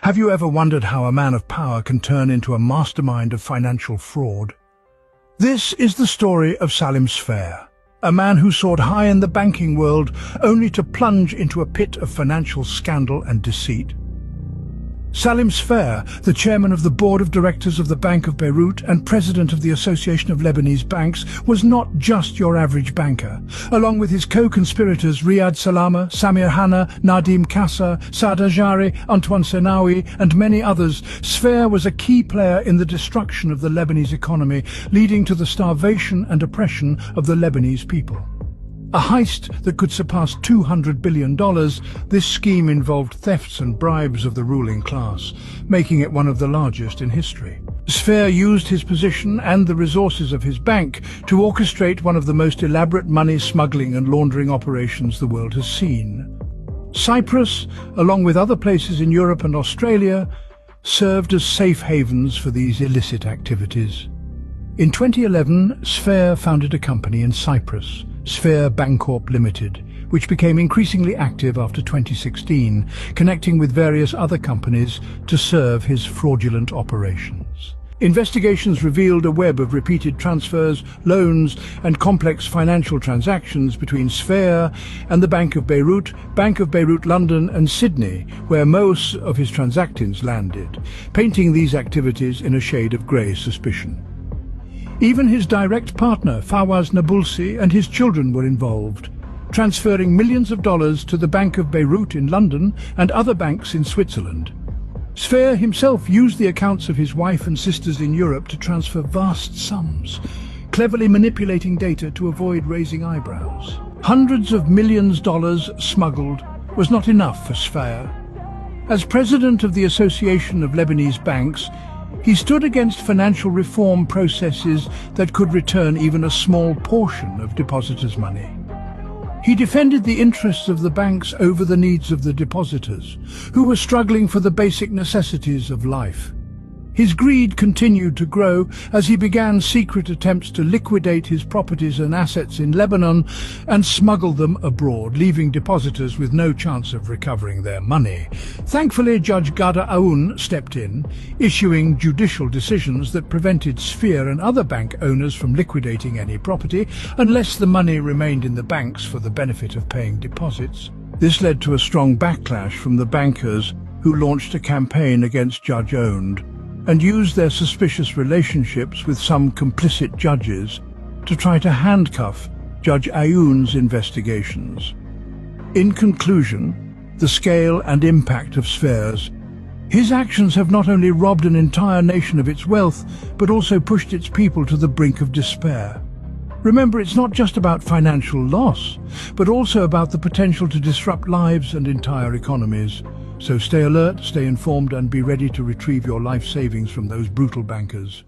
Have you ever wondered how a man of power can turn into a mastermind of financial fraud? This is the story of Salim Sfair, a man who soared high in the banking world only to plunge into a pit of financial scandal and deceit. Salim Sfair, the chairman of the board of directors of the Bank of Beirut and president of the Association of Lebanese Banks, was not just your average banker. Along with his co-conspirators Riyad Salama, Samir Hanna, Nadim Kassa, Saada Jari, Antoine Senawi and many others, Sfair was a key player in the destruction of the Lebanese economy, leading to the starvation and oppression of the Lebanese people. A heist that could surpass $200 billion, this scheme involved thefts and bribes of the ruling class, making it one of the largest in history. Sfair used his position and the resources of his bank to orchestrate one of the most elaborate money smuggling and laundering operations the world has seen. Cyprus, along with other places in Europe and Australia, served as safe havens for these illicit activities. In 2011, Sfair founded a company in Cyprus, Sfair Bancorp Limited, which became increasingly active after 2016, connecting with various other companies to serve his fraudulent operations. Investigations revealed a web of repeated transfers, loans and complex financial transactions between Sfair and the Bank of Beirut London and Sydney, where most of his transactions landed, painting these activities in a shade of grey suspicion. Even his direct partner, Fawaz Nabulsi, and his children were involved, transferring millions of dollars to the Bank of Beirut in London and other banks in Switzerland. Sfair himself used the accounts of his wife and sisters in Europe to transfer vast sums, cleverly manipulating data to avoid raising eyebrows. Hundreds of millions of dollars smuggled was not enough for Sfair. As president of the Association of Lebanese Banks, he stood against financial reform processes that could return even a small portion of depositors' money. He defended the interests of the banks over the needs of the depositors, who were struggling for the basic necessities of life. His greed continued to grow as he began secret attempts to liquidate his properties and assets in Lebanon and smuggle them abroad, leaving depositors with no chance of recovering their money. Thankfully, Judge Ghada Aoun stepped in, issuing judicial decisions that prevented Sfair and other bank owners from liquidating any property unless the money remained in the banks for the benefit of paying deposits. This led to a strong backlash from the bankers, who launched a campaign against Judge Aoun and used their suspicious relationships with some complicit judges to try to handcuff Judge Aoun's investigations. In conclusion, the scale and impact of his actions have not only robbed an entire nation of its wealth, but also pushed its people to the brink of despair. Remember, it's not just about financial loss, but also about the potential to disrupt lives and entire economies. So stay alert, stay informed, and be ready to retrieve your life savings from those brutal bankers.